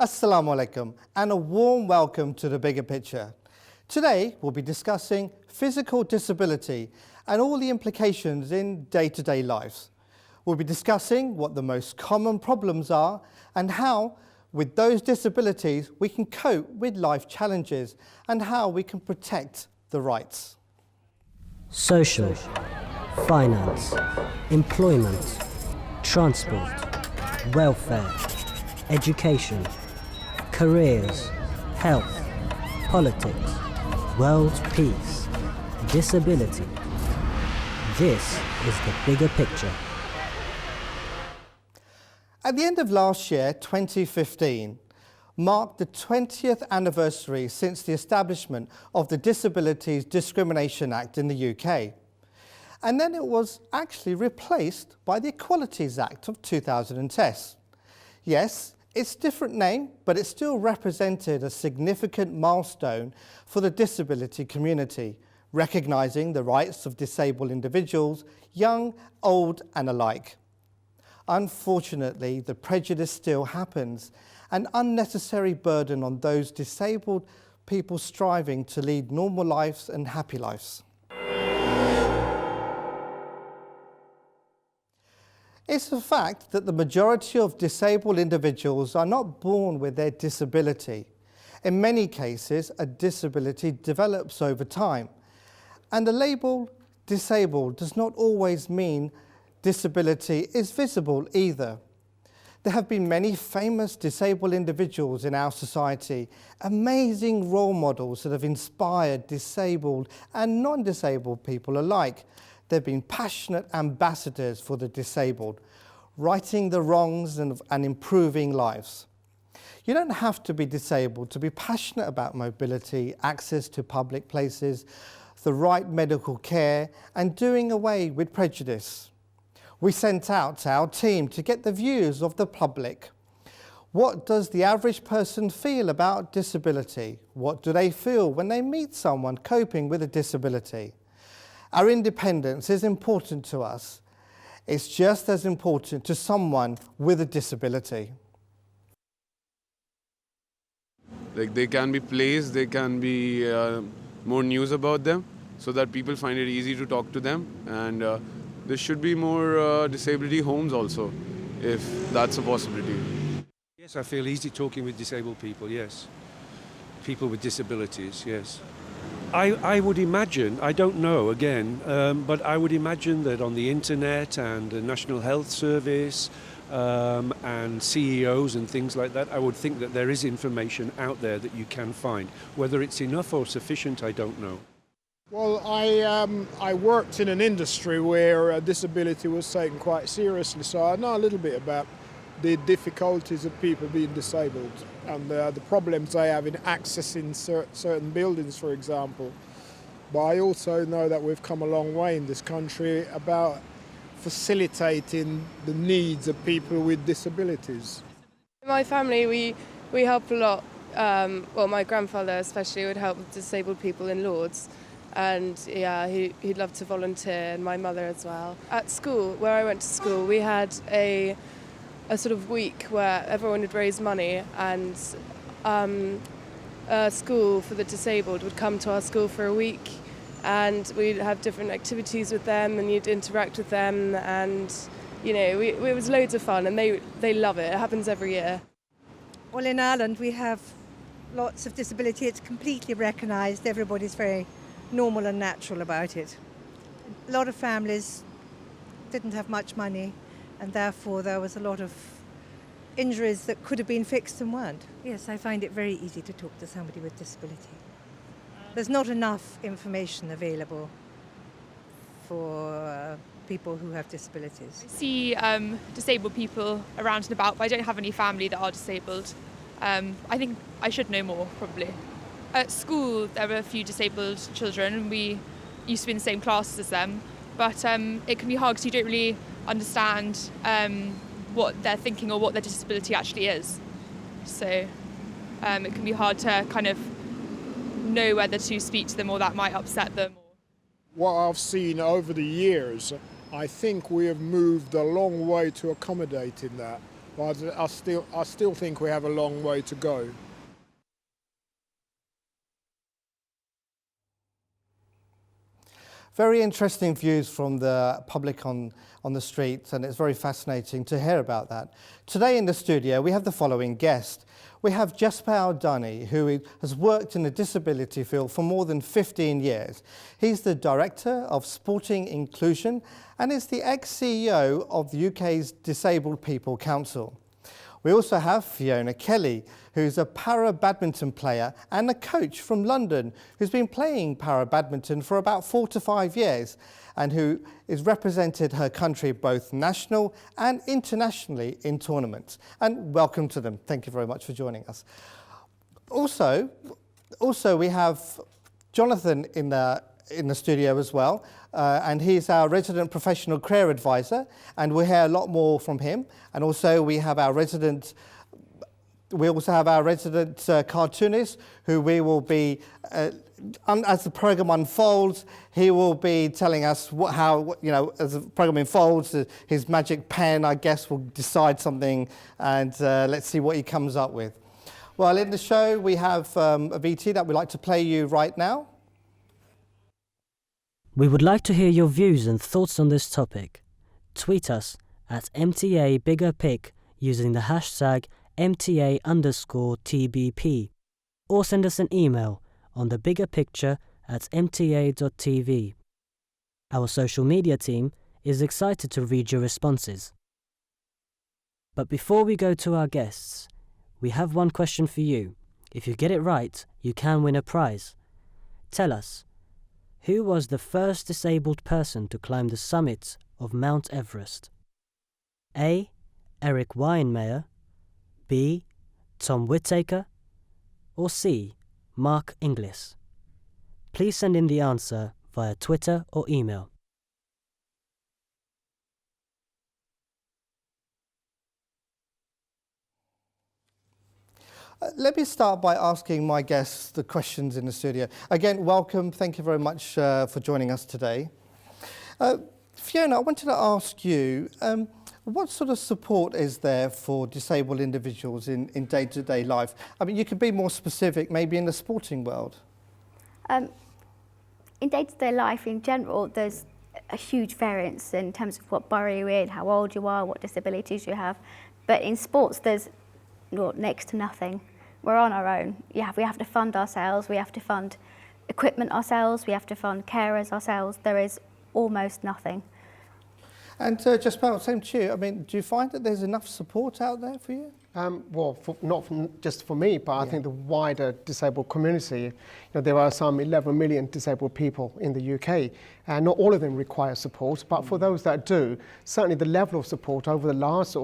Assalamu alaikum and a warm welcome to The Bigger Picture. Today we'll be discussing physical disability and all the implications in day-to-day lives. We'll be discussing what the most common problems are and how, with those disabilities, we can cope with life challenges and how we can protect the rights. Social, finance, employment, transport, welfare, education, careers, health, politics, world peace, disability. This is the bigger picture. At the end of last year, 2015, marked the 20th anniversary since the establishment of the Disabilities Discrimination Act in the UK. And then it was actually replaced by the Equalities Act of 2010. Yes, it's a different name, but it still represented a significant milestone for the disability community, recognising the rights of disabled individuals, young, old and alike. Unfortunately, the prejudice still happens, an unnecessary burden on those disabled people striving to lead normal lives and happy lives. It's a fact that the majority of disabled individuals are not born with their disability. In many cases, a disability develops over time. And the label disabled does not always mean disability is visible either. There have been many famous disabled individuals in our society, amazing role models that have inspired disabled and non-disabled people alike. They've been passionate ambassadors for the disabled, righting the wrongs and improving lives. You don't have to be disabled to be passionate about mobility, access to public places, the right medical care, and doing away with prejudice. We sent out our team to get the views of the public. What does the average person feel about disability? What do they feel when they meet someone coping with a disability? Our independence is important to us. It's just as important to someone with a disability. Like they can be plays, there can be more news about them so that people find it easy to talk to them, and there should be more disability homes also, if that's a possibility. Yes, I feel easy talking with disabled people, yes. People with disabilities, yes. I would imagine, I don't know again, but I would imagine that on the internet and the National Health Service and CEOs and things like that, I would think that there is information out there that you can find. Whether it's enough or sufficient, I don't know. Well, I worked in an industry where disability was taken quite seriously, so I know a little bit about the difficulties of people being disabled and the problems they have in accessing certain buildings, for example. But I also know that we've come a long way in this country about facilitating the needs of people with disabilities. In my family, we help a lot. Well, my grandfather especially would help with disabled people in Lords. And yeah, he'd love to volunteer, and my mother as well. At school, where I went to school, we had a sort of week where everyone would raise money, and a school for the disabled would come to our school for a week, and we'd have different activities with them, and you'd interact with them, and you know, it was loads of fun, and they love it. It happens every year. Well, in Ireland we have lots of disability. It's completely recognised. Everybody's very normal and natural about it. A lot of families didn't have much money, and therefore there was a lot of injuries that could have been fixed and weren't. Yes, I find it very easy to talk to somebody with disability. There's not enough information available for people who have disabilities. I see disabled people around and about, but I don't have any family that are disabled. I think I should know more, probably. At school, there were a few disabled children, and we used to be in the same classes as them. But it can be hard because you don't really understand what they're thinking or what their disability actually is. So it can be hard to kind of know whether to speak to them, or that might upset them. What I've seen over the years, I think we have moved a long way to accommodating that. but I still think we have a long way to go. Very interesting views from the public on the streets, and it's very fascinating to hear about that. Today in the studio we have the following guest. We have Jesper Aldani, who has worked in the disability field for more than 15 years. He's the Director of Sporting Inclusion and is the ex-CEO of the UK's Disabled People Council. We also have Fiona Kelly, who's a para-badminton player and a coach from London, who's been playing para-badminton for about 4 to 5 years and who has represented her country both national and internationally in tournaments. And welcome to them. Thank you very much for joining us. Also we have Jonathan in the studio as well, and he's our resident professional career advisor, and we'll hear a lot more from him. And also we have our resident cartoonist, who we will be, as the program unfolds, he will be telling us as the program unfolds, his magic pen, I guess, will decide something, and let's see what he comes up with. Well, in the show we have a VT that we'd like to play you right now. We would like to hear your views and thoughts on this topic. Tweet us at MTA BiggerPic using the hashtag MTA_TBP, or send us an email on thebiggerpicture@mta.tv. Our social media team is excited to read your responses. But before we go to our guests, we have one question for you. If you get it right, you can win a prize. Tell us, who was the first disabled person to climb the summit of Mount Everest? A. Eric Weinmeier, B. Tom Whittaker, or C. Mark Inglis? Please send in the answer via Twitter or email. Let me start by asking my guests the questions in the studio. Again, welcome. Thank you very much for joining us today. Fiona, I wanted to ask you, what sort of support is there for disabled individuals in day-to-day life? I mean, you could be more specific, maybe in the sporting world. In day-to-day life in general, there's a huge variance in terms of what borough you're in, how old you are, what disabilities you have. But in sports, there's next to nothing. We're on our own. We have to fund ourselves, we have to fund equipment ourselves, we have to fund carers ourselves. There is almost nothing. And just about same to you, I mean, do you find that there's enough support out there for you? Well, not just for me, but I think the wider disabled community. There are some 11 million disabled people in the UK, and not all of them require support, but for those that do, certainly the level of support over the last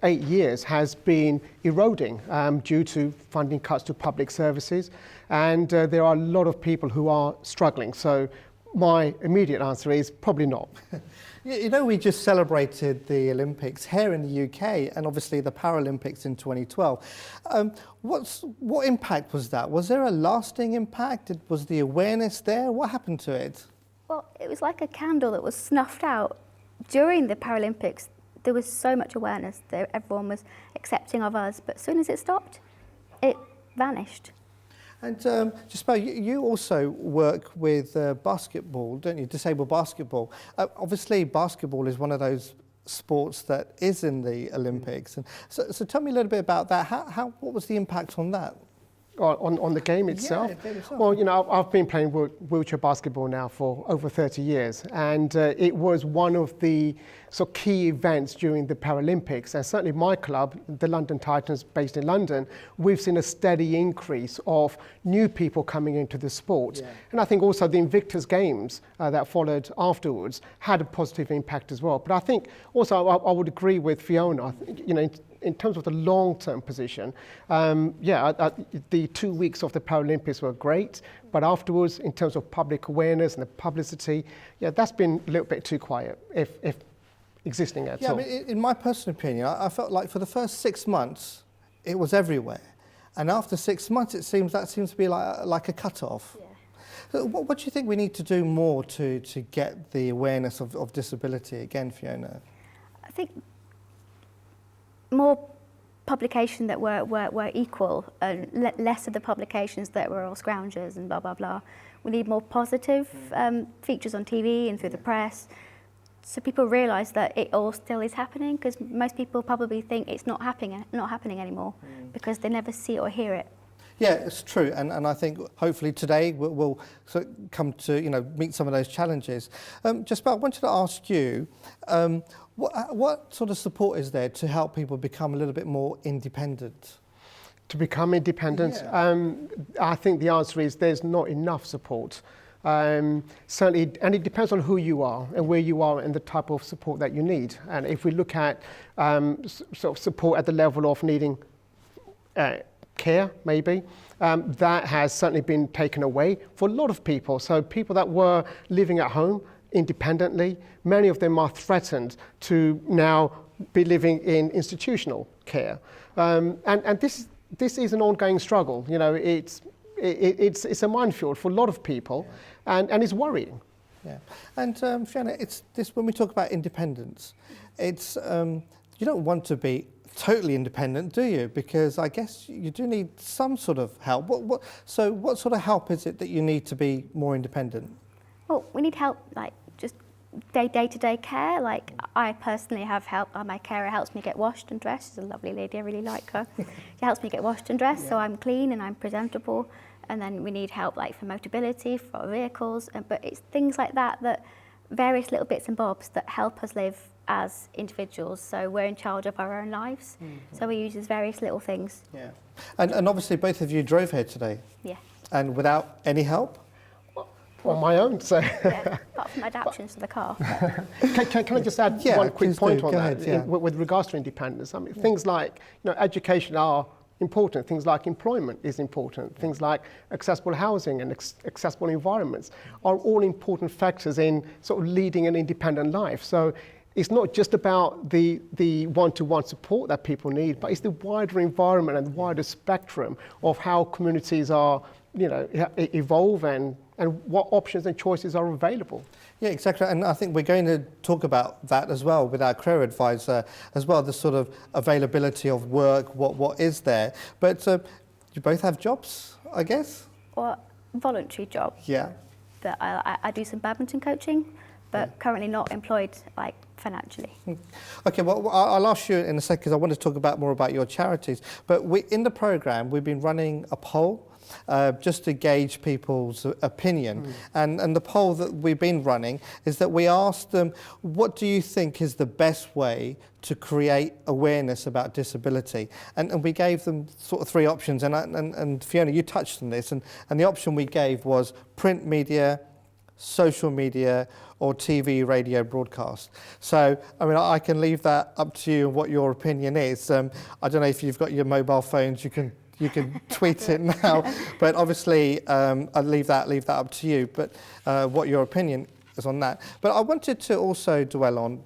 8 years has been eroding due to funding cuts to public services, and there are a lot of people who are struggling. So my immediate answer is probably not. We just celebrated the Olympics here in the UK and obviously the Paralympics in 2012. What impact was that? Was there a lasting impact? Was the awareness there? What happened to it? Well, it was like a candle that was snuffed out. During the Paralympics, there was so much awareness that everyone was accepting of us, but as soon as it stopped, it vanished. And Jesper, you also work with basketball, don't you? Disabled basketball. Obviously, basketball is one of those sports that is in the Olympics. And so tell me a little bit about that. What was the impact on that? On the game itself? Yeah, the game itself. Well, I've been playing wheelchair basketball now for over 30 years, and it was one of the key events during the Paralympics. And certainly my club, the London Titans, based in London, we've seen a steady increase of new people coming into the sport. Yeah. And I think also the Invictus Games that followed afterwards had a positive impact as well. But I think also I would agree with Fiona. I think, in terms of the long-term position, the 2 weeks of the Paralympics were great, but afterwards, in terms of public awareness and the publicity, that's been a little bit too quiet, if existing at all. Yeah, I mean, in my personal opinion, I felt like for the first 6 months, it was everywhere. And after 6 months, that seems to be like a cut-off. Yeah. So what do you think we need to do more to get the awareness of disability again, Fiona? I think more publication that were equal, and less of the publications that were all scroungers and blah, blah, blah. We need more positive features on TV and through the press, so people realise that it all still is happening, because most people probably think it's not happening anymore because they never see it or hear it. Yeah, it's true, and I think hopefully today we'll sort of come to meet some of those challenges. Jasper, I wanted to ask you, what sort of support is there to help people become a little bit more independent? To become independent, I think the answer is there's not enough support. Certainly, and it depends on who you are and where you are and the type of support that you need. And if we look at sort of support at the level of needing care, maybe, that has certainly been taken away for a lot of people. So people that were living at home independently, many of them are threatened to now be living in institutional care. And this is an ongoing struggle. It's a minefield for a lot of people, and it's worrying. Yeah, and Fiona, it's this when we talk about independence, it's you don't want to be totally independent, do you? Because I guess you do need some sort of help. So what sort of help is it that you need to be more independent? Well, we need help, like just day-to-day care. Like I personally have help. My carer helps me get washed and dressed. She's a lovely lady. I really like her. She helps me get washed and dressed, so I'm clean and I'm presentable. And then we need help like for mobility, for our vehicles. But it's things like that various little bits and bobs that help us live as individuals. So we're in charge of our own lives. So we use these various little things. Yeah. And obviously both of you drove here today. Yeah. And without any help? On my own, so. Yeah, apart from adaptations to the car. Can I just add one quick point on that? Ahead, with regards to independence, I mean, things like education are important. Things like employment is important. Things like accessible housing and accessible environments are all important factors in sort of leading an independent life. So it's not just about the one-to-one support that people need, but it's the wider environment and the wider spectrum of how communities are, evolve and what options and choices are available. Yeah, exactly. And I think we're going to talk about that as well with our career advisor as well, the sort of availability of work, what is there. But you both have jobs, I guess? Or voluntary job. Yeah. That I do some badminton coaching, but currently not employed like financially. Okay, well, I'll ask you in a second because I want to talk more about your charities. But in the programme, we've been running a poll just to gauge people's opinion. And the poll that we've been running is that we asked them, what do you think is the best way to create awareness about disability? And we gave them sort of three options. And Fiona, you touched on this. And the option we gave was print media, social media, or TV, radio, broadcast. So, I mean, I can leave that up to you and what your opinion is. I don't know if you've got your mobile phones, you can tweet it now, but obviously I'll leave that up to you. But what your opinion is on that. But I wanted to also dwell on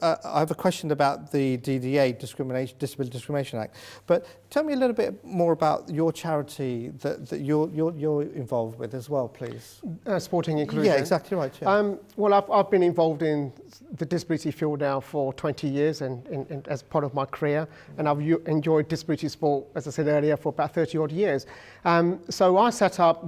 I have a question about the DDA, Disability Discrimination Act. But tell me a little bit more about your charity that you're involved with as well, please. Sporting Inclusion. Yeah, exactly right. Yeah. Well, I've been involved in the disability field now for 20 years and as part of my career, and I've enjoyed disability sport, as I said earlier, for about 30 odd years. So I set up,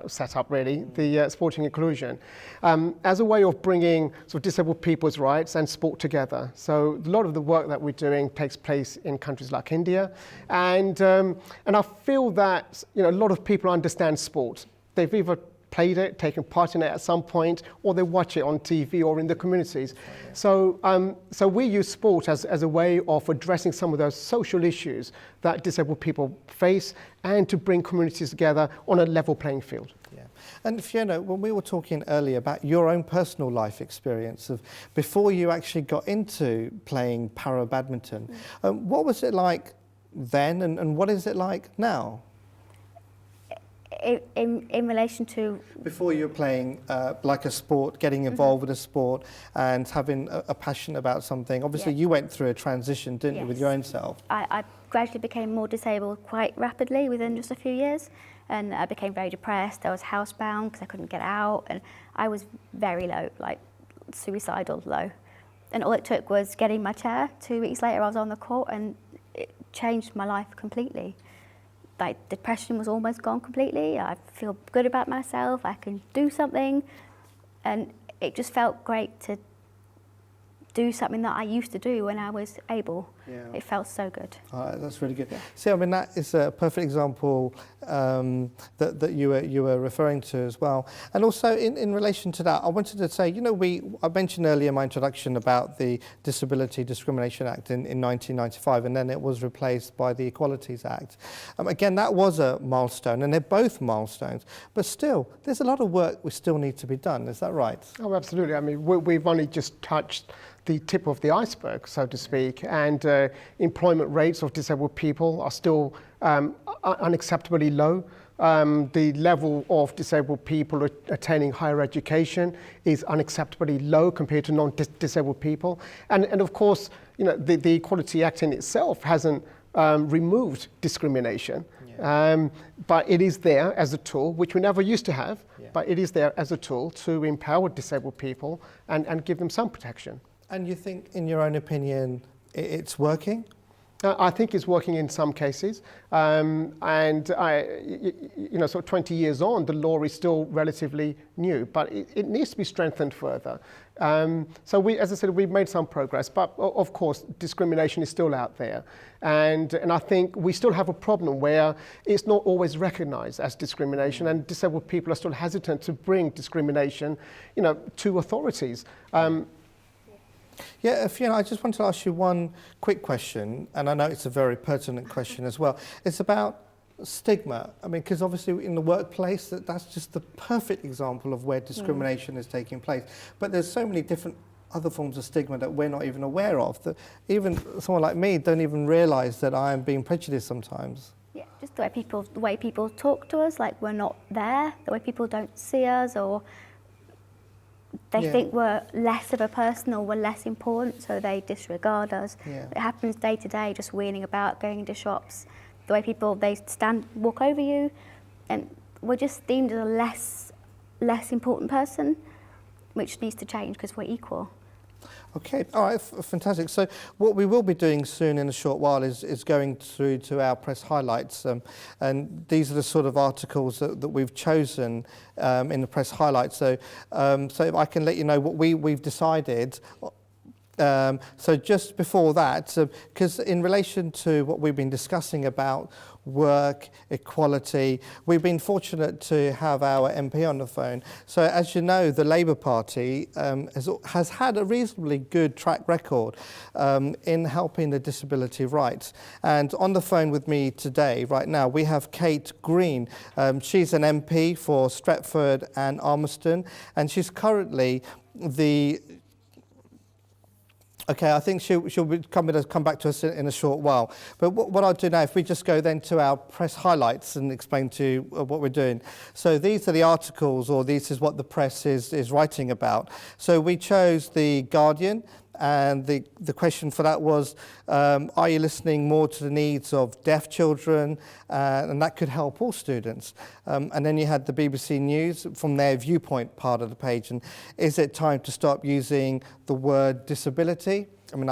set up really, the Sporting Inclusion as a way of bringing sort of disabled people's rights and sport together. So a lot of the work that we're doing takes place in countries like India, and I feel that a lot of people understand sport. They've either played it, taken part in it at some point, or they watch it on TV or in the communities. So we use sport as a way of addressing some of those social issues that disabled people face and to bring communities together on a level playing field. Yeah. And Fiona, when we were talking earlier about your own personal life experience of before you actually got into playing para badminton, what was it like then and what is it like now? In relation to... Before you were playing like a sport, getting involved with a sport and having a passion about something, obviously you went through a transition, didn't you, with your own self? I gradually became more disabled quite rapidly within just a few years, and I became very depressed. I was housebound because I couldn't get out, and I was very low, like suicidal low. And all it took was getting my chair. 2 weeks later, I was on the court, and it changed my life completely. Like, depression was almost gone completely. I feel good about myself. I can do something. And it just felt great to do something that I used to do when I was able. Yeah. It felt so good. That's really good. See, I mean, that is a perfect example that you were referring to as well. And also in relation to that, I wanted to say, you know, I mentioned earlier in my introduction about the Disability Discrimination Act in 1995, and then it was replaced by the Equalities Act. Again, that was a milestone, and they're both milestones. But still, there's a lot of work we still need to be done. Is that right? Oh, absolutely. I mean, we've only just touched the tip of the iceberg, so to speak, and employment rates of disabled people are still unacceptably low. The level of disabled people attaining higher education is unacceptably low compared to non-disabled people. And of course, you know, the Equality Act in itself hasn't removed discrimination, but it is there as a tool, which we never used to have, but it is there as a tool to empower disabled people and give them some protection. And you think, in your own opinion, it's working? I think it's working in some cases, and you know, so 20 years on, the law is still relatively new, but it needs to be strengthened further. So we, as I said, we've made some progress, but of course, discrimination is still out there, and I think we still have a problem where it's not always recognised as discrimination, and disabled people are still hesitant to bring discrimination, you know, to authorities. Yeah, Fiona, I just want to ask you one quick question, and I know it's a very pertinent question as well. It's about stigma. I mean, because obviously in the workplace, that's just the perfect example of where discrimination is taking place. But there's so many different other forms of stigma that we're not even aware of, that even someone like me don't even realise that I am being prejudiced sometimes. Yeah, just the way people talk to us, like we're not there, the way people don't see us, or they think we're less of a person or we're less important, so they disregard us. Yeah. It happens day to day, just wheeling about, going into shops. The way people, they walk over you, and we're just deemed as a less important person, which needs to change because we're equal. Okay, all right, fantastic. So what we will be doing soon in a short while is going through to our press highlights, and these are the sort of articles that we've chosen in the press highlights. So if I can let you know what we've decided. So just before that, because in relation to what we've been discussing about work, equality, we've been fortunate to have our MP on the phone. So as you know, the Labour Party has had a reasonably good track record in helping the disability rights. And on the phone with me today, right now, we have Kate Green. She's an MP for Stretford and Almerston, and she's currently the... Okay, I think she'll come back to us in a short while. But what I'll do now, if we just go then to our press highlights and explain to you what we're doing. So these are the articles, or this is what the press is writing about. So we chose The Guardian, and the question for that was, are you listening more to the needs of deaf children? And that could help all students. And then you had the BBC News from their viewpoint part of the page. And is it time to stop using the word disability? I mean,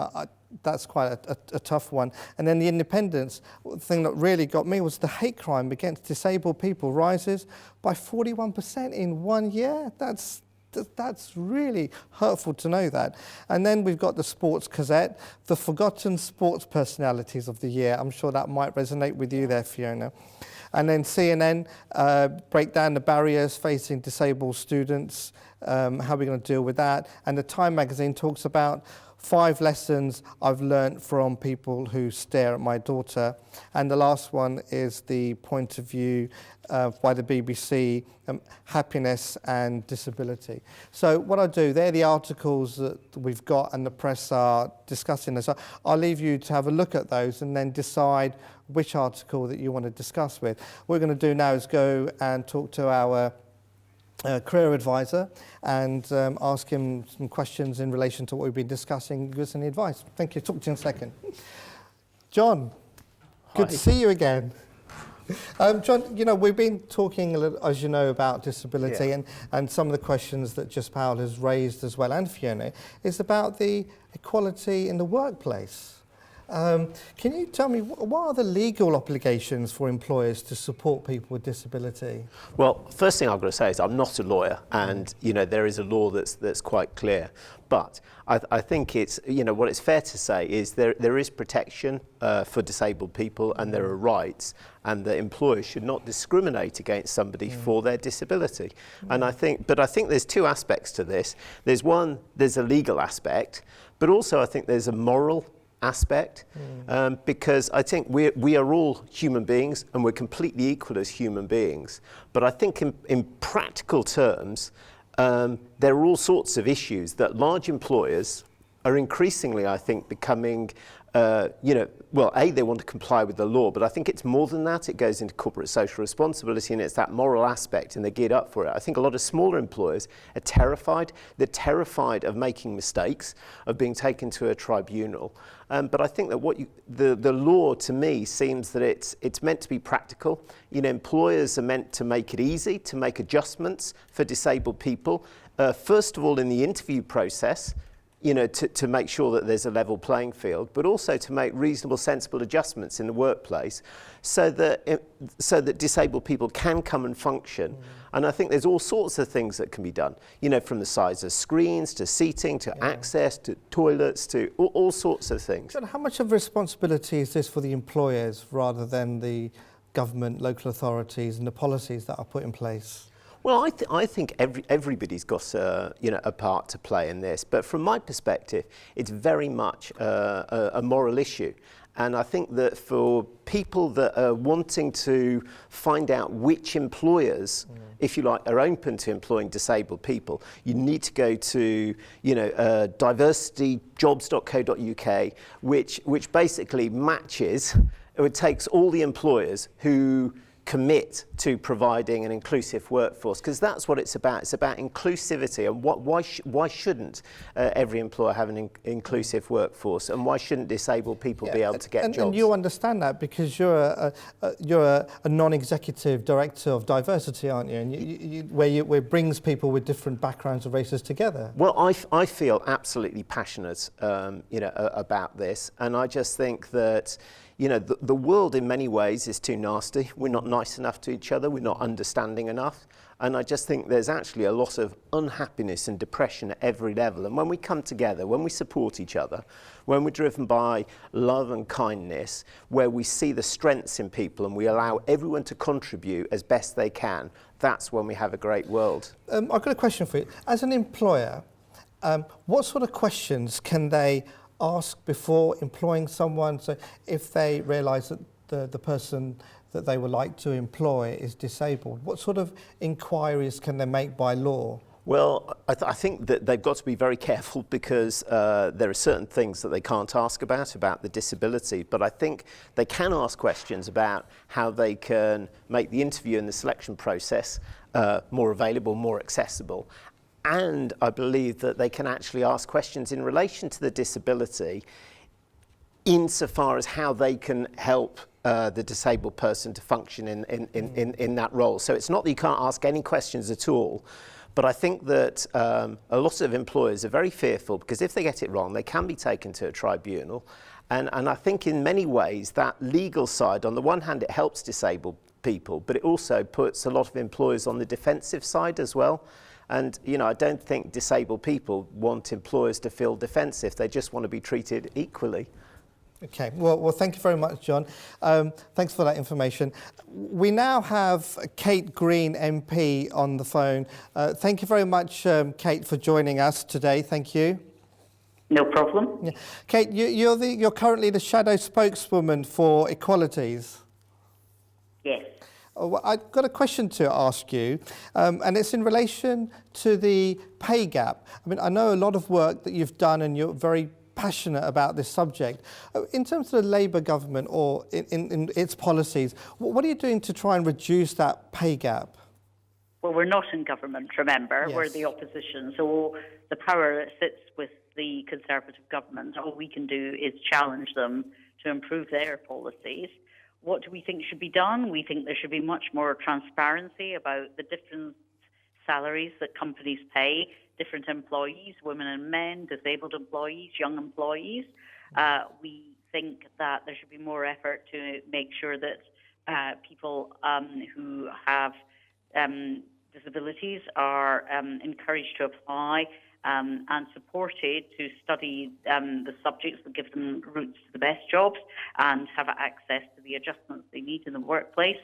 that's quite a tough one. And then the Independence, the thing that really got me was the hate crime against disabled people rises by 41% in 1 year. That's really hurtful to know that. And then we've got the Sports Gazette, the forgotten sports personalities of the year. I'm sure that might resonate with you there, Fiona. And then CNN break down the barriers facing disabled students, how we're going to deal with that. And the Time magazine talks about 5 lessons I've learned from people who stare at my daughter. And the last one is the point of view by the BBC, happiness and disability. So what I do, they're the articles that we've got and the press are discussing this. So I'll leave you to have a look at those and then decide which article that you want to discuss with. What we're going to do now is go and talk to our career advisor and ask him some questions in relation to what we've been discussing, give us any advice. Thank you. Talk to you in a second. John, good to see you again. John, you know, we've been talking a little, as you know, about disability, and some of the questions that Jaspal has raised as well, and Fiona, is about the equality in the workplace. Can you tell me, what are the legal obligations for employers to support people with disability? Well, first thing I've got to say is I'm not a lawyer, and you know there is a law that's quite clear. But I think it's, you know, what it's fair to say is there is protection for disabled people, and there are rights, and the employers should not discriminate against somebody for their disability. And I think there's two aspects to this. There's a legal aspect, but also I think there's a moral aspect, because I think we are all human beings and we're completely equal as human beings. But I think in practical terms, there are all sorts of issues that large employers are increasingly, I think, becoming, they want to comply with the law, but I think it's more than that. It goes into corporate social responsibility, and it's that moral aspect, and they're geared up for it. I think a lot of smaller employers are terrified. They're terrified of making mistakes, of being taken to a tribunal. But I think that the law, to me, seems that it's meant to be practical. You know, employers are meant to make it easy to make adjustments for disabled people. First of all, in the interview process, you know, to make sure that there's a level playing field, but also to make reasonable, sensible adjustments in the workplace so that disabled people can come and function. And I think there's all sorts of things that can be done, you know, from the size of screens to seating to access to toilets to all sorts of things. John, how much of a responsibility is this for the employers rather than the government, local authorities and the policies that are put in place? Well, I think everybody's got a part to play in this, but from my perspective, it's very much a moral issue. And I think that for people that are wanting to find out which employers, if you like, are open to employing disabled people, you need to go to, diversityjobs.co.uk, which basically matches, it takes all the employers who commit to providing an inclusive workforce, because that's what it's about. It's about inclusivity, and why shouldn't every employer have an inclusive workforce, and why shouldn't disabled people be able to get jobs? And you understand that because you're a non-executive director of diversity, aren't you? And where it brings people with different backgrounds and races together. Well, I feel absolutely passionate, about this, and I just think that, you know, the world in many ways is too nasty. We're not nice enough to each other. We're not understanding enough. And I just think there's actually a lot of unhappiness and depression at every level. And when we come together, when we support each other, when we're driven by love and kindness, where we see the strengths in people and we allow everyone to contribute as best they can, that's when we have a great world. I've got a question for you. As an employer, what sort of questions can they ask before employing someone? So if they realise that the person that they would like to employ is disabled, what sort of inquiries can they make by law? Well, I think that they've got to be very careful because there are certain things that they can't ask about the disability, but I think they can ask questions about how they can make the interview and the selection process more available, more accessible. And I believe that they can actually ask questions in relation to the disability insofar as how they can help the disabled person to function in that role. So it's not that you can't ask any questions at all, but I think that a lot of employers are very fearful because if they get it wrong, they can be taken to a tribunal. And I think in many ways that legal side, on the one hand, it helps disabled people, but it also puts a lot of employers on the defensive side as well. And, you know, I don't think disabled people want employers to feel defensive. They just want to be treated equally. Okay, well, thank you very much, John. Thanks for that information. We now have Kate Green, MP, on the phone. Thank you very much, Kate, for joining us today. Thank you. No problem. Yeah. Kate, you're currently the shadow spokeswoman for Equalities. Yes. Well, I've got a question to ask you, and it's in relation to the pay gap. I mean, I know a lot of work that you've done and you're very passionate about this subject. In terms of the Labour government or in its policies, what are you doing to try and reduce that pay gap? Well, we're not in government, remember. Yes. We're the opposition. So the power sits with the Conservative government. All we can do is challenge them to improve their policies. what do we think should be done? We think there should be much more transparency about the different salaries that companies pay different employees, women and men, disabled employees, young employees. We think that there should be more effort to make sure that people who have disabilities are encouraged to apply and supported to study the subjects that give them routes to the best jobs and have access to the adjustments they need in the workplace.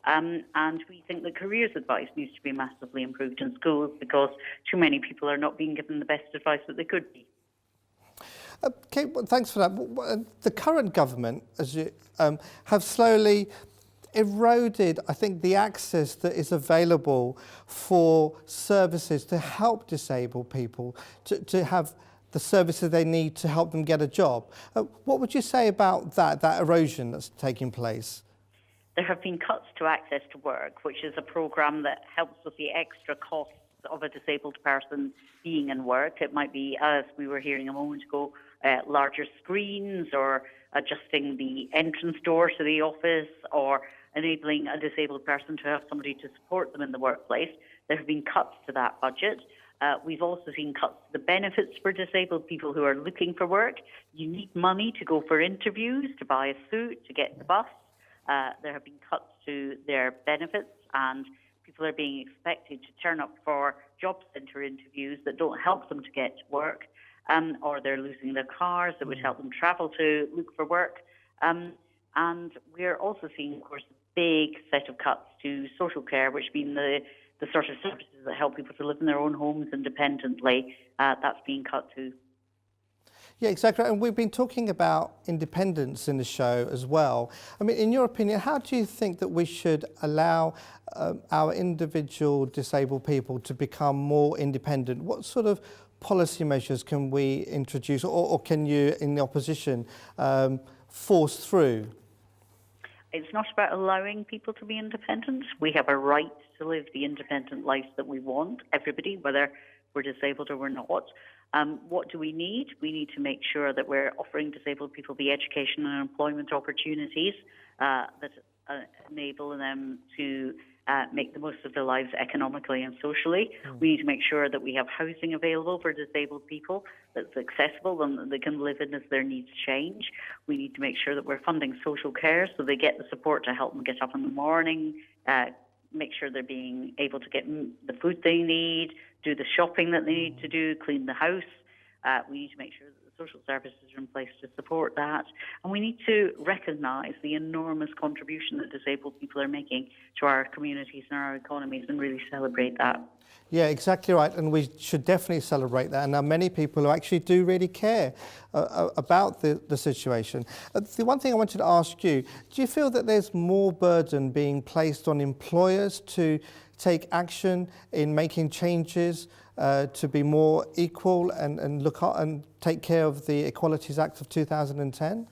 And we think that careers advice needs to be massively improved in schools because too many people are not being given the best advice that they could be. Okay, well, thanks for that. The current government, as you have slowly eroded, I think, the access that is available for services to help disabled people to have the services they need to help them get a job. What would you say about that erosion that's taking place? There have been cuts to Access to Work, which is a programme that helps with the extra costs of a disabled person being in work. It might be, as we were hearing a moment ago, larger screens or adjusting the entrance door to the office or enabling a disabled person to have somebody to support them in the workplace. There have been cuts to that budget. We've also seen cuts to the benefits for disabled people who are looking for work. You need money to go for interviews, to buy a suit, to get the bus. There have been cuts to their benefits, and people are being expected to turn up for job centre interviews that don't help them to get work, or they're losing their cars that would help them travel to look for work. And we're also seeing, of course, a big set of cuts to social care, which mean the sort of services that help people to live in their own homes independently. That's being cut too. Yeah, exactly. And we've been talking about independence in the show as well. I mean, in your opinion, how do you think that we should allow our individual disabled people to become more independent? What sort of policy measures can we introduce, or can you, in the opposition, force through? It's not about allowing people to be independent. We have a right to live the independent life that we want, everybody, whether we're disabled or we're not. What do we need? We need to make sure that we're offering disabled people the education and employment opportunities that enable them to make the most of their lives economically and socially. We need to make sure that we have housing available for disabled people that's accessible and that they can live in as their needs change. We need to make sure that we're funding social care so they get the support to help them get up in the morning, make sure they're being able to get the food they need, do the shopping that they need to do, clean the house. We need to make sure that the social services are in place to support that. And we need to recognise the enormous contribution that disabled people are making to our communities and our economies and really celebrate that. Yeah, exactly right. And we should definitely celebrate that. And there are many people who actually do really care about the situation. The one thing I wanted to ask you, do you feel that there's more burden being placed on employers to take action in making changes to be more equal and look at and take care of the Equalities Act of 2010?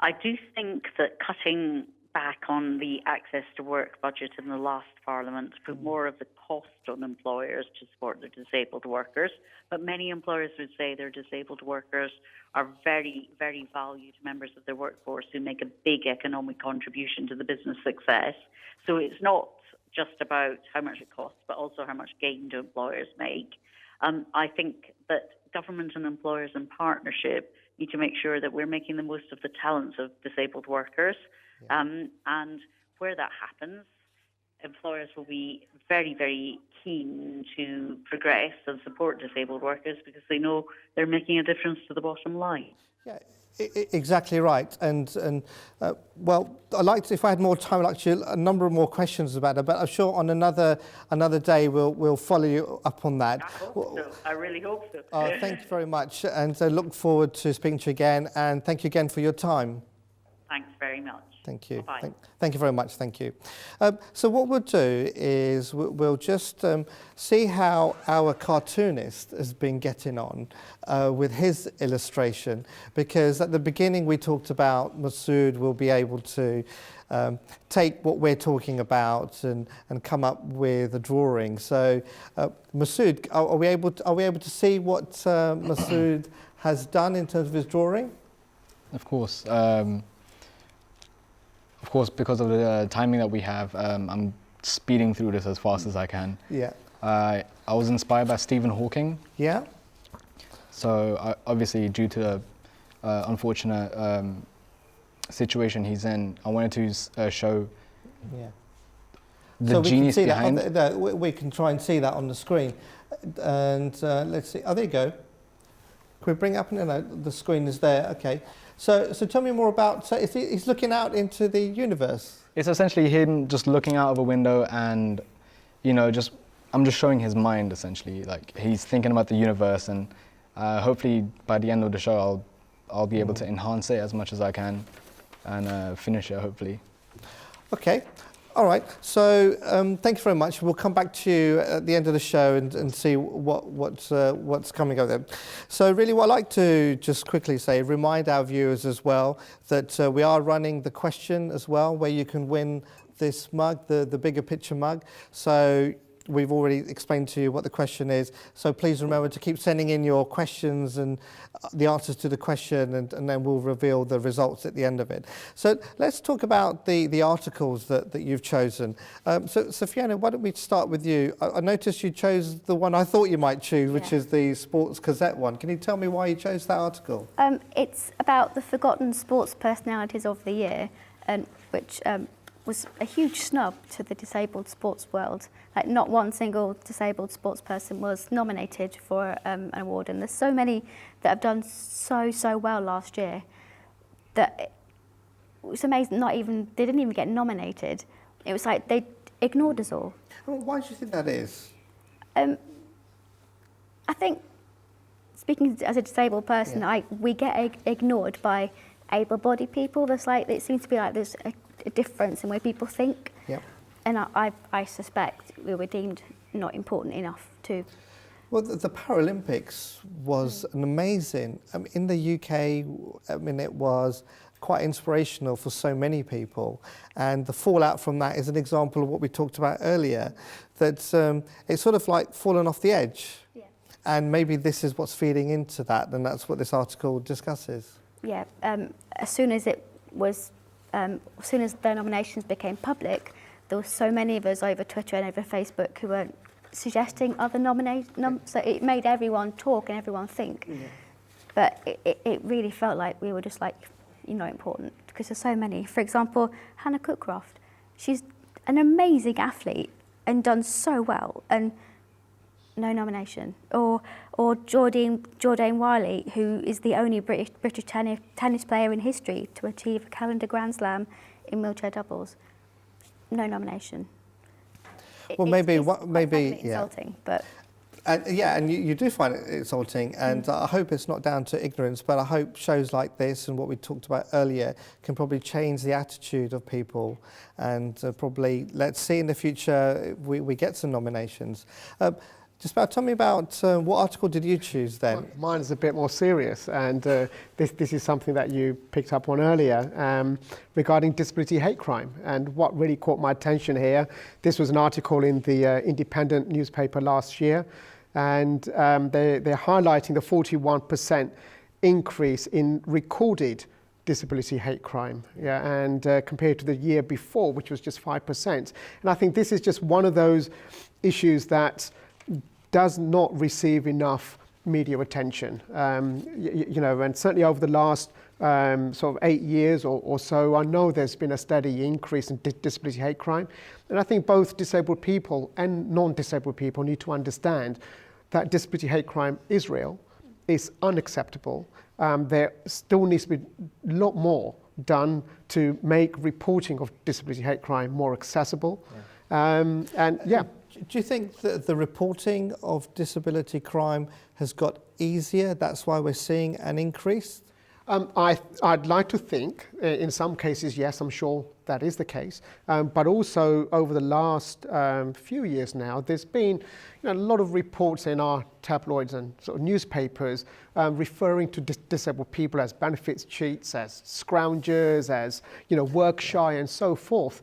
I do think that cutting back on the Access to Work budget in the last Parliament put more of the cost on employers to support their disabled workers. But many employers would say their disabled workers are very, very valued members of their workforce who make a big economic contribution to the business success. So it's not just about how much it costs, but also how much gain do employers make. I think that government and employers in partnership need to make sure that we're making the most of the talents of disabled workers. And where that happens, employers will be very, very keen to progress and support disabled workers because they know they're making a difference to the bottom line. Yeah, exactly right. And well, I'd like to, if I had more time, I'd like to a number of more questions about it, but I'm sure on another day we'll follow you up on that. I hope so. I really hope so. Thank you very much, and I look forward to speaking to you again, and thank you again for your time. Thanks very much. Thank you. Bye-bye. Thank you very much. Thank you. So what we'll do is we'll just see how our cartoonist has been getting on with his illustration, because at the beginning we talked about Masood will be able to take what we're talking about and come up with a drawing. So Masood, are we able to see what Masood has done in terms of his drawing? Of course. of course, because of the timing that we have, I'm speeding through this as fast as I can. Yeah. I was inspired by Stephen Hawking. Yeah. So obviously, due to the unfortunate situation he's in, I wanted to show the genius behind. We can try and see that on the screen, and let's see. Oh, there you go. Can we bring up? No, the screen is there. Okay. So tell me more about. So he's looking out into the universe. It's essentially him just looking out of a window, and I'm just showing his mind essentially. Like he's thinking about the universe, and hopefully by the end of the show, I'll be able to enhance it as much as I can, and finish it hopefully. Okay. All right. So thank you very much. We'll come back to you at the end of the show and see what's coming up there. So really, what I'd like to just quickly say, remind our viewers as well that we are running the question as well, where you can win this mug, the bigger picture mug. So we've already explained to you what the question is. So please remember to keep sending in your questions and the answers to the question, and then we'll reveal the results at the end of it. So let's talk about the articles that you've chosen. So Fiona, why don't we start with you? I noticed you chose the one I thought you might choose, which is the Sports Gazette one. Can you tell me why you chose that article? It's about the forgotten sports personalities of the year, which was a huge snub to the disabled sports world. Like, not one single disabled sports person was nominated for an award, and there's so many that have done so well last year that it was amazing. They didn't even get nominated. It was like they ignored us all. Well, why do you think that is? I think, speaking as a disabled person, we get ignored by able-bodied people. It seems to be like there's a difference in the way people think. Yep. And I suspect we were deemed not important enough to. Well, the Paralympics was an amazing. In the UK, it was quite inspirational for so many people, and the fallout from that is an example of what we talked about earlier. That it's sort of like fallen off the edge, and maybe this is what's feeding into that, and that's what this article discusses. Yeah. As soon as their nominations became public, there were so many of us over Twitter and over Facebook who were suggesting other nominations. So it made everyone talk and everyone think. Yeah. But it really felt like we were just important, because there's so many. For example, Hannah Cookcroft. She's an amazing athlete and done so well, and no nomination. Or Jordan Wiley, who is the only British tennis player in history to achieve a calendar Grand Slam in wheelchair doubles. No nomination. Well, maybe insulting, but. And you do find it insulting, and I hope it's not down to ignorance, but I hope shows like this and what we talked about earlier can probably change the attitude of people, and probably let's see in the future we get some nominations. Just tell me about what article did you choose then? Mine is a bit more serious, and this is something that you picked up on earlier regarding disability hate crime. And what really caught my attention here, this was an article in the Independent newspaper last year, and they're highlighting the 41% increase in recorded disability hate crime, and compared to the year before, which was just 5%. And I think this is just one of those issues that does not receive enough media attention, and certainly over the last sort of 8 years or so, I know there's been a steady increase in disability hate crime, and I think both disabled people and non-disabled people need to understand that disability hate crime is real, is unacceptable. There still needs to be a lot more done to make reporting of disability hate crime more accessible, Do you think that the reporting of disability crime has got easier? That's why we're seeing an increase? I'd like to think, in some cases, yes, I'm sure that is the case. But also, over the last few years now, there's been a lot of reports in our tabloids and sort of newspapers referring to disabled people as benefits cheats, as scroungers, as work shy, and so forth.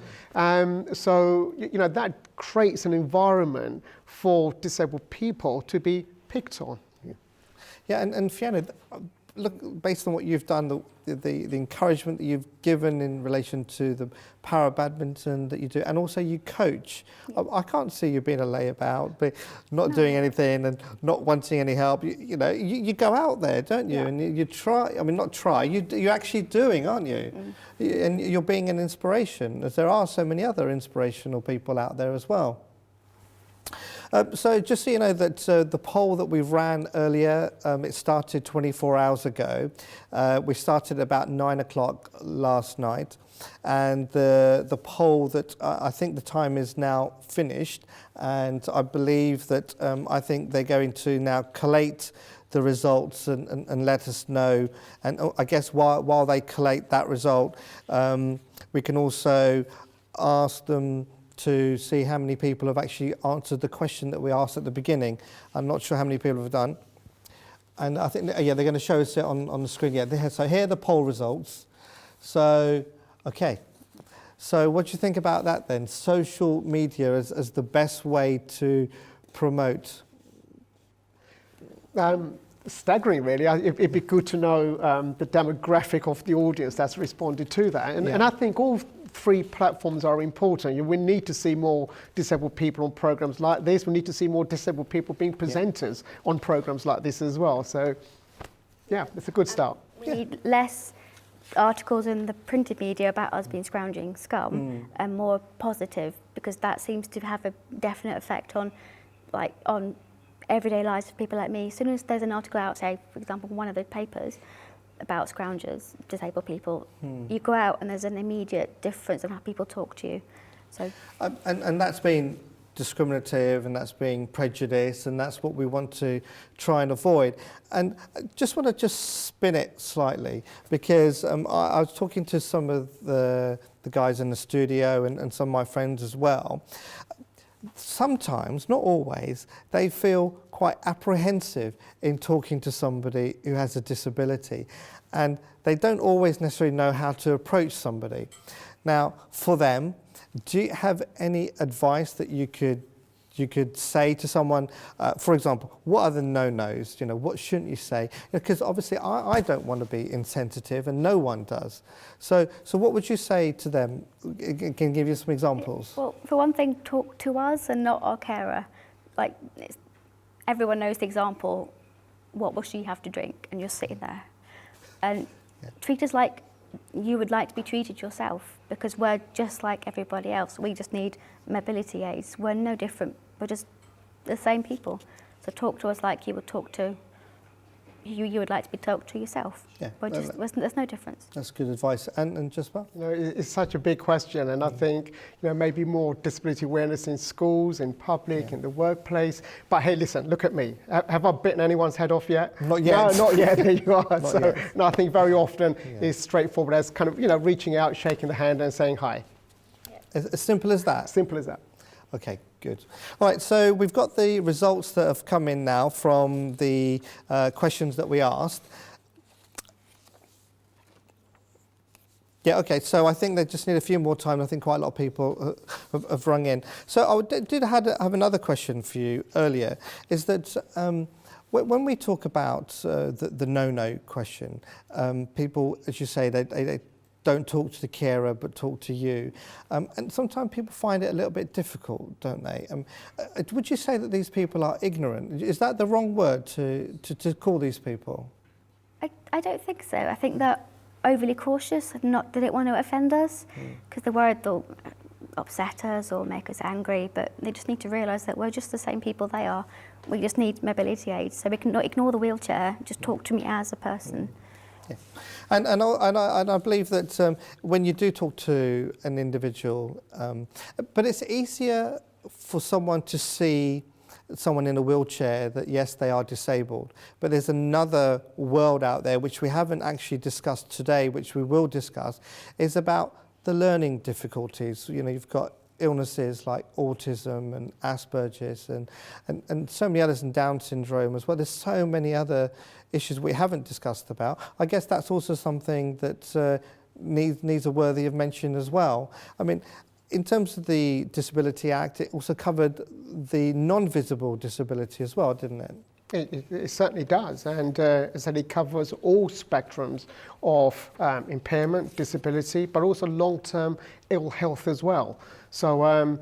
So that creates an environment for disabled people to be picked on. Yeah, and Fiona, look, based on what you've done, the encouragement that you've given in relation to the para badminton that you do, and also you coach. I can't see you being a layabout, but not doing anything and not wanting any help. You know, you go out there, don't you? And you try. I mean, not try. You're actually doing, aren't you? And you're being an inspiration, as there are so many other inspirational people out there as well. So just so you know that the poll that we ran earlier, it started 24 hours ago. We started about 9 o'clock last night. And the poll that I think the time is now finished. And I believe that I think they're going to now collate the results and let us know. And I guess while they collate that result, we can also ask them to see how many people have actually answered the question that we asked at the beginning. I'm not sure how many people have done. And I think, they're going to show us it on the screen. So here are the poll results. So, okay. So what do you think about that then? Social media as the best way to promote? Staggering, really. It'd be good to know the demographic of the audience that's responded to that. And I think all three platforms are important. We need to see more disabled people on programs like this. We need to see more disabled people being presenters on programs like this as well. So, yeah, it's a good start. We need less articles in the printed media about us being scrounging scum and more positive, because that seems to have a definite effect on everyday lives of people like me. As soon as there's an article out, say, for example, one of the papers about scroungers, disabled people, you go out and there's an immediate difference in how people talk to you. So, and that's been discriminative and that's being prejudiced, and that's what we want to try and avoid. And I just want to spin it slightly, because I was talking to some of the guys in the studio and some of my friends as well. Sometimes, not always, they feel quite apprehensive in talking to somebody who has a disability, and they don't always necessarily know how to approach somebody. Now, for them, do you have any advice that you could say to someone? For example, what are the no-nos? You know, what shouldn't you say? Because obviously, I don't want to be insensitive, and no one does. So what would you say to them? Can give you some examples. Well, for one thing, talk to us and not our carer. Like, everyone knows the example. What will she have to drink? And you're sitting there, and treat us like you would like to be treated yourself, because we're just like everybody else. We just need mobility aids. We're no different. We're just the same people. So talk to us like you would talk to you would like to be talked to yourself. Yeah, there's no difference. That's good advice. And just well, it's such a big question, and I think maybe more disability awareness in schools, in public, in the workplace. But hey, listen, look at me. Have I bitten anyone's head off yet? Not yet. No, not yet. There you are. Not yet. No, I think very often it's straightforward as kind of reaching out, shaking the hand, and saying hi. As simple as that. Simple as that. Okay, good. All right, so we've got the results that have come in now from the questions that we asked. Yeah, okay, so I think they just need a few more time. I think quite a lot of people have rung in. So I did have another question for you earlier, is that when we talk about the no-no question, people, as you say, they don't talk to the carer but talk to you. And sometimes people find it a little bit difficult, don't they? Would you say that these people are ignorant? Is that the wrong word to call these people? I don't think so. I think they're overly cautious and they don't want to offend us, because they're worried they'll upset us or make us angry, but they just need to realise that we're just the same people they are. We just need mobility aids, so we can not ignore the wheelchair, just talk to me as a person. Yeah. And I believe that when you do talk to an individual, but it's easier for someone to see someone in a wheelchair that yes, they are disabled, but there's another world out there which we haven't actually discussed today, which we will discuss, is about the learning difficulties. You've got illnesses like autism and Asperger's and so many others, and Down syndrome as well. There's so many other issues we haven't discussed about. I guess that's also something that needs a worthy of mention as well. I mean, in terms of the Disability Act, it also covered the non-visible disability as well, didn't it? It certainly does, and as I said, it covers all spectrums of impairment, disability, but also long-term ill health as well. So,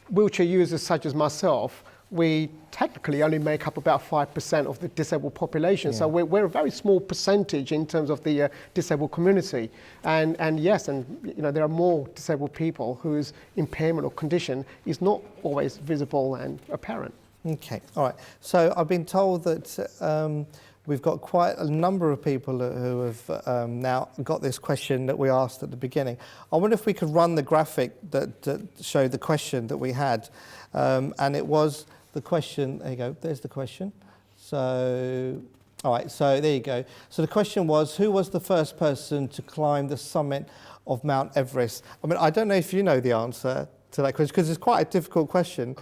wheelchair users such as myself, we technically only make up about 5% of the disabled population. Yeah. So we're a very small percentage in terms of the disabled community. And there are more disabled people whose impairment or condition is not always visible and apparent. Okay, all right. So I've been told that we've got quite a number of people who have now got this question that we asked at the beginning. I wonder if we could run the graphic that showed the question that we had. And it was the question, there you go, there's the question. So, all right, so there you go. So the question was, who was the first person to climb the summit of Mount Everest? I mean, I don't know if you know the answer to that question, because it's quite a difficult question.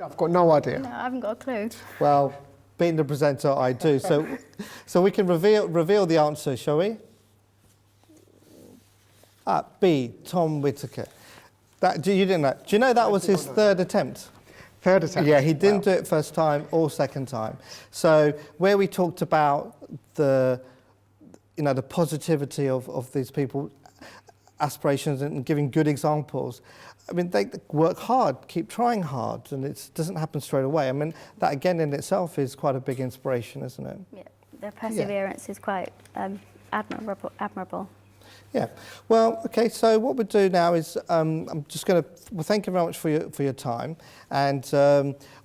I've got no idea. No, I haven't got a clue. Well, being the presenter, I do. So we can reveal the answer, shall we? B, Tom Whitaker. You didn't know. Do you know that was his third attempt? Third attempt? Yeah, he didn't do it first time or second time. So where we talked about the positivity of these people, aspirations, and giving good examples. I mean, they work hard, keep trying hard, and it doesn't happen straight away. I mean, that again in itself is quite a big inspiration, isn't it? Yeah, their perseverance is quite admirable. Yeah. Well, okay. So what we'll do now is I'm just going to. Well, thank you very much for your time, and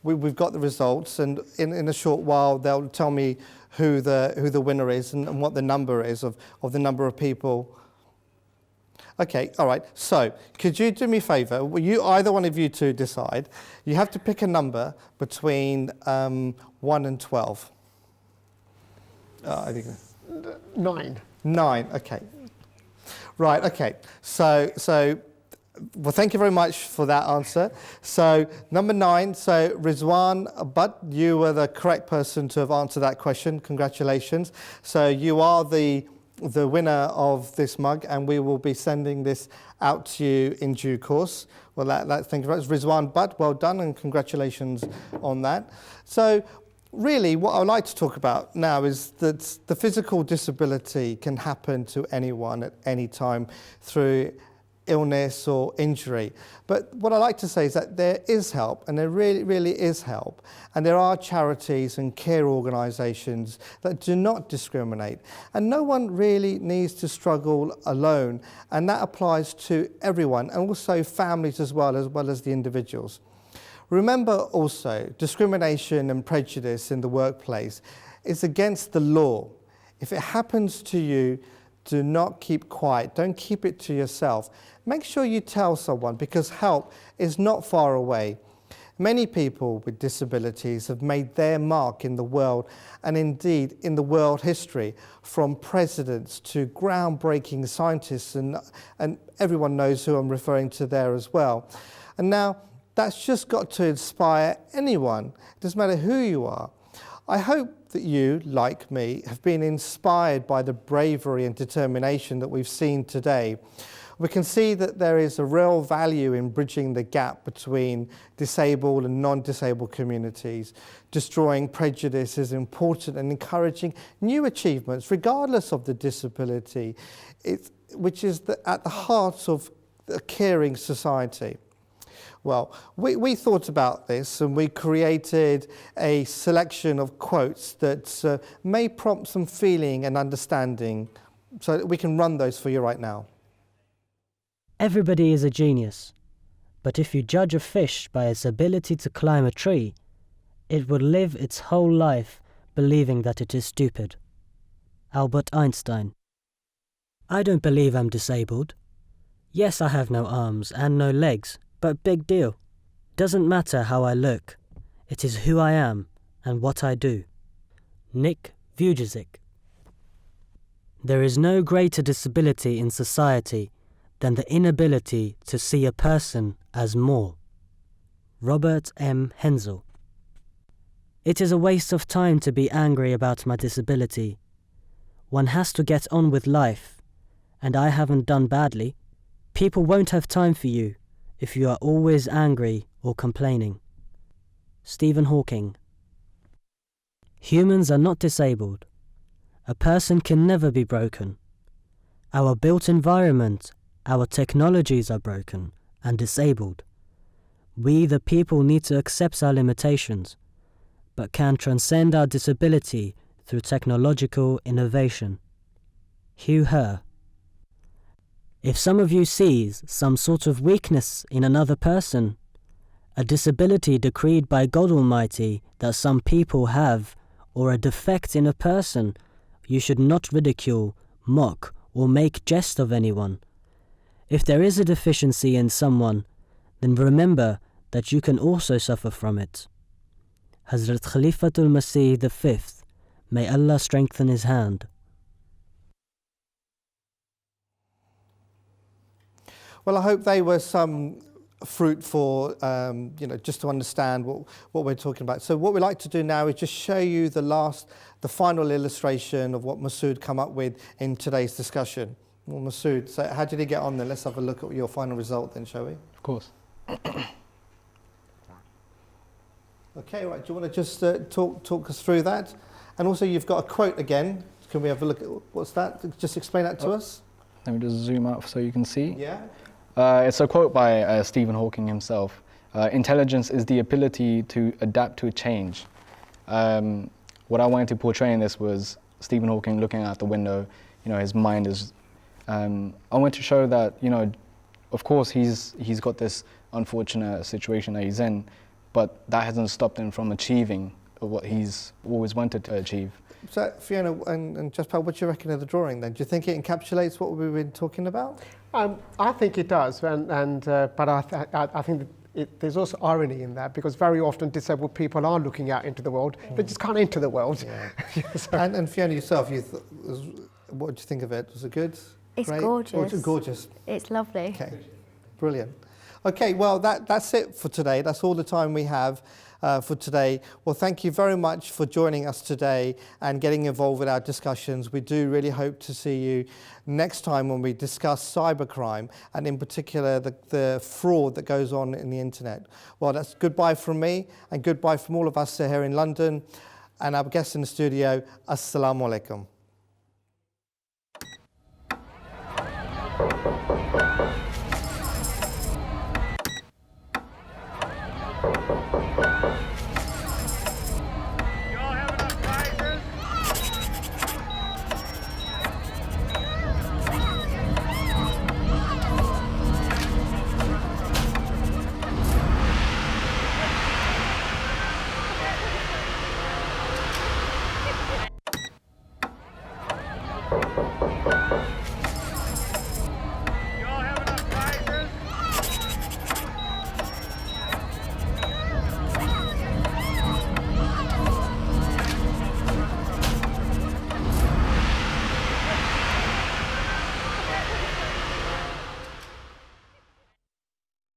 we've got the results, and in a short while they'll tell me who the winner is and what the number is of the number of people. Okay. All right. So could you do me a favour? Will you, either one of you two, decide? You have to pick a number between 1 and 12. I think 9. 9. Okay. Right, okay. So, well, thank you very much for that answer. So, number 9, so Rizwan Butt, you were the correct person to have answered that question. Congratulations. So, you are the winner of this mug, and we will be sending this out to you in due course. Well, thank you very much. Rizwan Butt, well done, and congratulations on that. So, really, what I would like to talk about now is that the physical disability can happen to anyone at any time through illness or injury. But what I like to say is that there is help, and there really, really is help. And there are charities and care organisations that do not discriminate. And no one really needs to struggle alone. And that applies to everyone, and also families as well as the individuals. Remember also, discrimination and prejudice in the workplace is against the law. If it happens to you, do not keep quiet. Don't keep it to yourself. Make sure you tell someone, because help is not far away. Many people with disabilities have made their mark in the world, and indeed in the world history, from presidents to groundbreaking scientists, and everyone knows who I'm referring to there as well. And now, that's just got to inspire anyone. It doesn't matter who you are. I hope that you, like me, have been inspired by the bravery and determination that we've seen today. We can see that there is a real value in bridging the gap between disabled and non-disabled communities. Destroying prejudice is important, and encouraging new achievements, regardless of the disability, which is at the heart of a caring society. Well, we thought about this, and we created a selection of quotes that may prompt some feeling and understanding, so that we can run those for you right now. Everybody is a genius, but if you judge a fish by its ability to climb a tree, it will live its whole life believing that it is stupid. Albert Einstein. I don't believe I'm disabled. Yes, I have no arms and no legs, but big deal. Doesn't matter how I look. It is who I am and what I do. Nick Vujicic. There is no greater disability in society than the inability to see a person as more. Robert M. Hensel. It is a waste of time to be angry about my disability. One has to get on with life, and I haven't done badly. People won't have time for you if you are always angry or complaining. Stephen Hawking. Humans are not disabled. A person can never be broken. Our built environment, our technologies are broken and disabled. We, the people, need to accept our limitations, but can transcend our disability through technological innovation. Hugh Her. If some of you sees some sort of weakness in another person, a disability decreed by God Almighty that some people have, or a defect in a person, you should not ridicule, mock, or make jest of anyone. If there is a deficiency in someone, then remember that you can also suffer from it. Hazrat Khalifatul Masih V, may Allah strengthen his hand. Well, I hope they were some fruit for, just to understand what we're talking about. So what we like to do now is just show you the final illustration of what Masood come up with in today's discussion. Well, Masood, so how did he get on then? Let's have a look at your final result then, shall we? Of course. Okay, right, do you want to just talk us through that? And also you've got a quote again. Can we have a look at, what's that? Just explain that to us. Let me just zoom out so you can see. Yeah. It's a quote by Stephen Hawking himself. Intelligence is the ability to adapt to change. What I wanted to portray in this was Stephen Hawking looking out the window. His mind is. I want to show that of course he's got this unfortunate situation that he's in, but that hasn't stopped him from achieving what he's always wanted to achieve. So Fiona and Jaspal, what do you reckon of the drawing then? Do you think it encapsulates what we've been talking about? I think it does, but I think there's also irony in that, because very often disabled people are looking out into the world. They just can't enter the world. Yeah. And Fiona, yourself, what did you think of it? Was it good? It's Great? gorgeous. Gorgeous. It's lovely. Okay, brilliant. Okay, well, that's it for today. That's all the time we have for today. Well, thank you very much for joining us today and getting involved with our discussions. We do really hope to see you next time when we discuss cybercrime, and in particular the fraud that goes on in the internet. Well, that's goodbye from me and goodbye from all of us here in London and our guests in the studio. Assalamu alaikum.